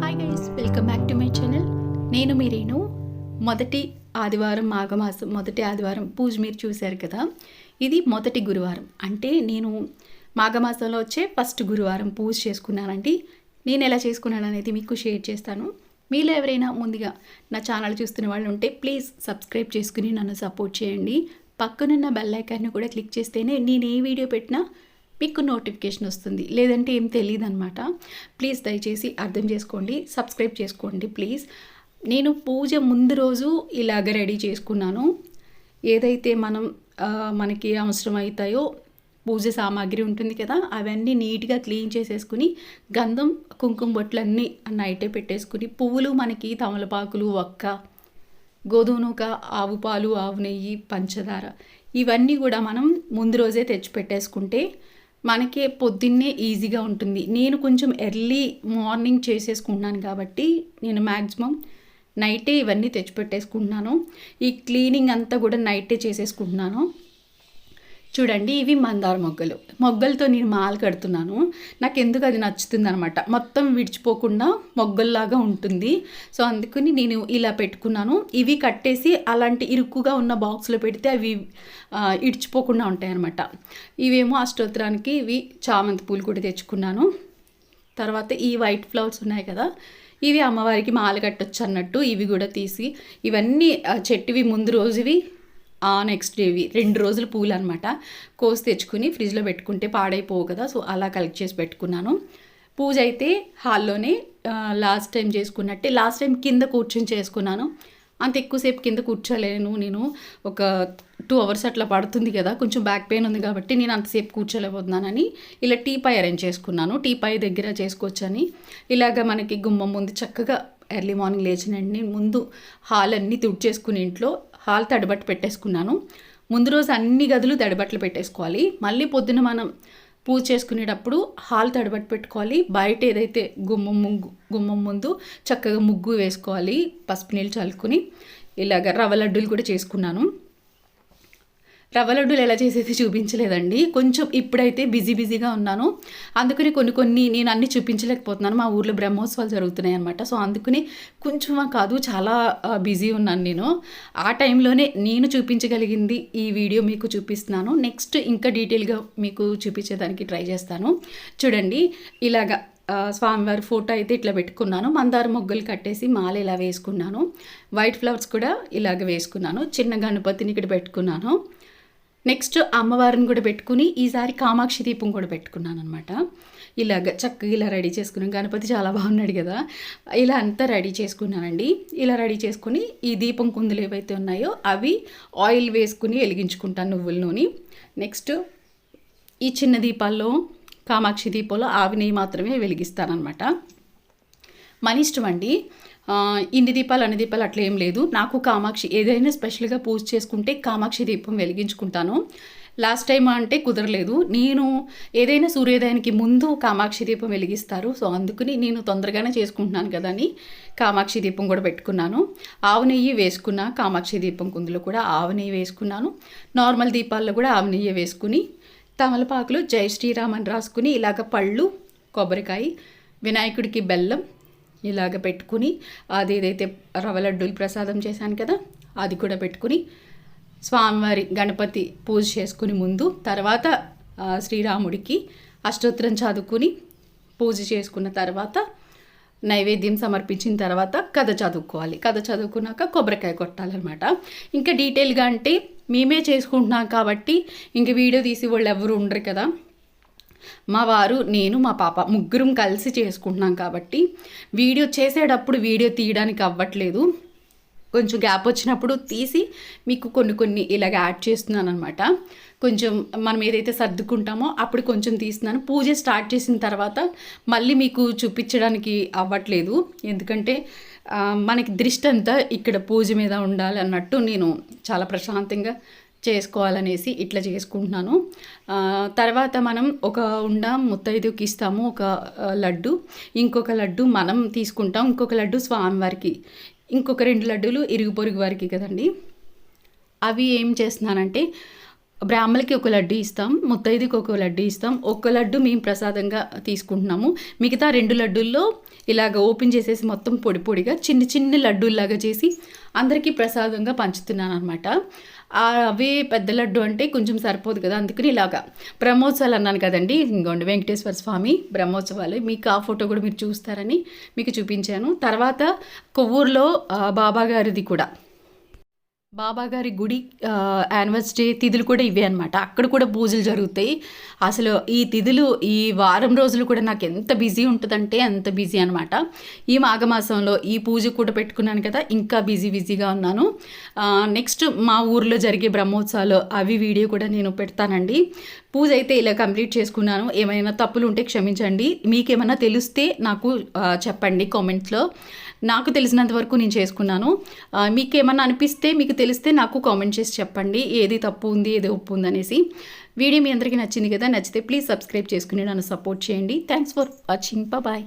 Hi guys, welcome back to my channel. నేను మీ రేణు. మొదటి ఆదివారం మాఘమాసం మొదటి ఆదివారం పూజ మీరు చూశారు కదా. ఇది మొదటి గురువారం, అంటే నేను మాఘమాసంలో వచ్చే ఫస్ట్ గురువారం పూజ చేసుకున్నానండి. నేను ఎలా చేసుకున్నాను అనేది మీకు షేర్ చేస్తాను. మీలో ఎవరైనా ముందుగా నా ఛానల్ చూస్తున్న వాళ్ళు ఉంటే ప్లీజ్ సబ్స్క్రైబ్ చేసుకుని నన్ను సపోర్ట్ చేయండి. పక్కనున్న బెల్ ఐకాన్ని కూడా క్లిక్ చేస్తేనే నేను ఏ వీడియో పెట్టినా మీకు నోటిఫికేషన్ వస్తుంది, లేదంటే ఏం తెలియదు అనమాట. ప్లీజ్ దయచేసి అర్థం చేసుకోండి, సబ్స్క్రైబ్ చేసుకోండి ప్లీజ్. నేను పూజ ముందు రోజు ఇలాగ రెడీ చేసుకున్నాను. ఏదైతే మనకి అవసరం అవుతాయో పూజ సామాగ్రి ఉంటుంది కదా, అవన్నీ నీట్గా క్లీన్ చేసేసుకుని గంధం కుంకుమ బొట్లన్నీ నైటే పెట్టేసుకుని, పువ్వులు మనకి తమలపాకులు, ఒక్క, గోధుమ నూక, ఆవు పాలు, ఆవు నెయ్యి, పంచదార ఇవన్నీ కూడా మనం ముందు రోజే తెచ్చి పెట్టేసుకుంటే మనకి పొద్దున్నే ఈజీగా ఉంటుంది. నేను కొంచెం ఎర్లీ మార్నింగ్ చేసేసుకుంటున్నాను కాబట్టి నేను మ్యాక్సిమం నైటే ఇవన్నీ తెచ్చిపెట్టేసుకుంటున్నాను. ఈ క్లీనింగ్ అంతా కూడా నైటే చేసేసుకుంటున్నాను. చూడండి, ఇవి మందార మొగ్గలతో నేను మాల కడుతున్నాను. నాకు ఎందుకు అది నచ్చుతుంది అనమాట, మొత్తం విడిచిపోకుండా మొగ్గల్లాగా ఉంటుంది. సో అందుకని నేను ఇలా పెట్టుకున్నాను. ఇవి కట్టేసి అలాంటి ఇరుక్కుగా ఉన్న బాక్స్లో పెడితే అవి ఇడిచిపోకుండా ఉంటాయి అనమాట. ఇవేమో అష్టోత్తరానికి ఇవి చామంతి పూలు కూడా తెచ్చుకున్నాను. తర్వాత ఈ వైట్ ఫ్లవర్స్ ఉన్నాయి కదా, ఇవి అమ్మవారికి మాల కట్టొచ్చు అన్నట్టు ఇవి కూడా తీసి, ఇవన్నీ చెట్టువి ముందు రోజువి, నెక్స్ట్ డేవి 2 రోజులు పూలు అనమాట. కోసి తెచ్చుకుని ఫ్రిడ్జ్లో పెట్టుకుంటే పాడైపోవు కదా, సో అలా కలెక్ట్ చేసి పెట్టుకున్నాను. పూజ అయితే హాల్లోనే లాస్ట్ టైం చేసుకున్నట్టే, లాస్ట్ టైం కింద కూర్చొని చేసుకున్నాను. అంత ఎక్కువసేపు కింద కూర్చోలేను నేను, ఒక 2 hours అట్లా పడుతుంది కదా, కొంచెం బ్యాక్ పెయిన్ ఉంది కాబట్టి నేను అంతసేపు కూర్చోలేకపోతున్నానని ఇలా టీపై అరేంజ్ చేసుకున్నాను. టీపై దగ్గర చేసుకోవచ్చని ఇలాగ మనకి గుమ్మం ముందు చక్కగా ఎర్లీ మార్నింగ్ లేచినండి ముందు హాల్ అన్నీ తుడిచేసుకుని ఇంట్లో హాల్ తడిబట్ట పెట్టేసుకున్నాను. ముందు రోజు అన్ని గదులు తడిబట్టలు పెట్టేసుకోవాలి. మళ్ళీ పొద్దున మనం పూజ చేసుకునేటప్పుడు హాల్ తడిబట్ట పెట్టుకోవాలి. బయట ఏదైతే గుమ్మం ముందు చక్కగా ముగ్గు వేసుకోవాలి. పసుపు నీళ్ళు చల్లుకుని ఇలాగ రవ్వ లడ్డూలు కూడా చేసుకున్నాను. రవ్వ లడ్డూలు ఎలా చేసేది చూపించలేదండి, కొంచెం ఇప్పుడైతే బిజీగా ఉన్నాను. అందుకని కొన్ని నేను అన్నీ చూపించలేకపోతున్నాను. మా ఊర్లో బ్రహ్మోత్సవాలు జరుగుతున్నాయి అనమాట. సో అందుకని కొంచెం కాదు, చాలా బిజీ ఉన్నాను నేను. ఆ టైంలోనే నేను చూపించగలిగింది ఈ వీడియో మీకు చూపిస్తున్నాను. నెక్స్ట్ ఇంకా డీటెయిల్గా మీకు చూపించేదానికి ట్రై చేస్తాను. చూడండి, ఇలాగా స్వామివారి ఫోటో అయితే ఇట్లా పెట్టుకున్నాను. మందార మొగ్గలు కట్టేసి మాల ఇలా వేసుకున్నాను. వైట్ ఫ్లవర్స్ కూడా ఇలాగ వేసుకున్నాను. చిన్న గణపతిని ఇక్కడ పెట్టుకున్నాను. నెక్స్ట్ అమ్మవారిని కూడా పెట్టుకుని ఈసారి కామాక్షి దీపం కూడా పెట్టుకున్నాను అనమాట. ఇలాగ చక్కగా ఇలా రెడీ చేసుకున్నాను. గణపతి చాలా బాగున్నాడు కదా, ఇలా అంతా రెడీ చేసుకున్నానండి. ఇలా రెడీ చేసుకుని ఈ దీపం కుందులు ఏవైతే ఉన్నాయో అవి ఆయిల్ వేసుకుని వెలిగించుకుంటాను, నువ్వుల నూనె. నెక్స్ట్ ఈ చిన్న దీపాల్లో, కామాక్షి దీపంలో ఆవి నెయ్యి మాత్రమే వెలిగిస్తానమాట. మన ఇష్టం అండి, ఇన్ని దీపాలు అన్ని దీపాలు అట్లా ఏం లేదు. నాకు కామాక్షి ఏదైనా స్పెషల్గా పూజ చేసుకుంటే కామాక్షి దీపం వెలిగించుకుంటాను. లాస్ట్ టైం అంటే కుదరలేదు. నేను ఏదైనా సూర్యోదయానికి ముందు కామాక్షి దీపం వెలిగిస్తారు. సో అందుకని నేను తొందరగానే చేసుకుంటున్నాను కదా అని కామాక్షి దీపం కూడా పెట్టుకున్నాను. ఆవు నెయ్యి వేసుకున్న కామాక్షి దీపం కుందులో కూడా ఆవు నెయ్యి వేసుకున్నాను. నార్మల్ దీపాల్లో కూడా ఆవు నెయ్యి వేసుకుని తమలపాకులు జై శ్రీరామ్ అని రాసుకుని ఇలాగ పళ్ళు, కొబ్బరికాయ, వినాయకుడికి బెల్లం ఇలాగ పెట్టుకుని అది ఏదైతే రవ్వ లడ్డూలు ప్రసాదం చేశాను కదా అది కూడా పెట్టుకుని స్వామివారి గణపతి పూజ చేసుకుని ముందు, తర్వాత శ్రీరాముడికి అష్టోత్తరం చదువుకుని పూజ చేసుకున్న తర్వాత నైవేద్యం సమర్పించిన తర్వాత కథ చదువుకోవాలి. కథ చదువుకున్నాక కొబ్బరికాయ కొట్టాలన్నమాట. ఇంకా డీటెయిల్గా అంటే మేమే చేసుకుంటున్నాం కాబట్టి ఇంక వీడియో తీసి వాళ్ళు ఎవరు ఉండరు కదా. మా వారు, నేను, మా పాప ముగ్గురం కలిసి చేసుకుంటున్నాం కాబట్టి వీడియో చేసేటప్పుడు వీడియో తీయడానికి అవ్వట్లేదు. కొంచెం గ్యాప్ వచ్చినప్పుడు తీసి మీకు కొన్ని ఇలాగ యాడ్ చేస్తున్నాను అనమాట. కొంచెం మనం ఏదైతే సర్దుకుంటామో అప్పుడు కొంచెం తీస్తున్నాను. పూజ స్టార్ట్ చేసిన తర్వాత మళ్ళీ మీకు చూపించడానికి అవ్వట్లేదు, ఎందుకంటే మనకి దృష్టి అంతా ఇక్కడ పూజ మీద ఉండాలి అన్నట్టు నేను చాలా ప్రశాంతంగా చేసుకోవాలనేసి ఇట్లా చేసుకుంటున్నాను. తర్వాత మనం ఒక ఉండ ముత్తైదుకి ఇస్తాము, ఒక లడ్డు, ఇంకొక లడ్డు మనం తీసుకుంటాం, ఇంకొక లడ్డు స్వామివారికి, ఇంకొక 2 లడ్డూలు ఇరుగు పొరుగు వారికి కదండి. అవి ఏం చేస్తున్నానంటే బ్రాహ్మలకి ఒక లడ్డు ఇస్తాం, ముత్తైదుకి ఒక లడ్డు ఇస్తాం. ఒక లడ్డు మేము ప్రసాదంగా తీసుకుంటున్నాము. మిగతా 2 లడ్డూల్లో ఇలాగ ఓపెన్ చేసేసి మొత్తం పొడి పొడిగా చిన్ని చిన్ని లడ్డూల్లాగా చేసి అందరికీ ప్రసాదంగా పంచుతున్నాను అనమాట. అవే పెద్ద లడ్డు అంటే కొంచెం సరిపోదు కదా, అందుకని ఇలాగా బ్రహ్మోత్సవాలు అన్నాను కదండి. ఇంకోండి వెంకటేశ్వర స్వామి బ్రహ్మోత్సవాలు, మీకు ఆ ఫోటో కూడా మీరు చూస్తారని మీకు చూపించాను. తర్వాత కొవ్వూరులో బాబాగారిది కూడా, బాబాగారి గుడి యానివర్సరీ తిథులు కూడా ఇవే అనమాట. అక్కడ కూడా పూజలు జరుగుతాయి. అసలు ఈ తిథులు ఈ వారం రోజులు కూడా నాకు ఎంత బిజీ ఉంటుందంటే అంత బిజీ అనమాట. ఈ మాఘమాసంలో ఈ పూజ కూడా పెట్టుకున్నాను కదా, ఇంకా బిజీగా ఉన్నాను. నెక్స్ట్ మా ఊర్లో జరిగే బ్రహ్మోత్సవాలు అవి వీడియో కూడా నేను పెడతానండి. పూజ అయితే ఇలా కంప్లీట్ చేసుకున్నాను. ఏమైనా తప్పులు ఉంటే క్షమించండి. మీకేమైనా తెలిస్తే నాకు చెప్పండి కామెంట్స్లో. నాకు తెలిసినంత వరకు నేను చేసుకున్నాను. మీకేమన్నా అనిపిస్తే, మీకు తెలిస్తే నాకు కామెంట్ చేసి చెప్పండి, ఏది తప్పు ఉంది ఏది ఒప్పు ఉంది అనేసి. వీడియో మీ అందరికీ నచ్చింది కదా, నచ్చితే ప్లీజ్ సబ్స్క్రైబ్ చేసుకుని నన్ను సపోర్ట్ చేయండి. Thanks for watching. బాయ్.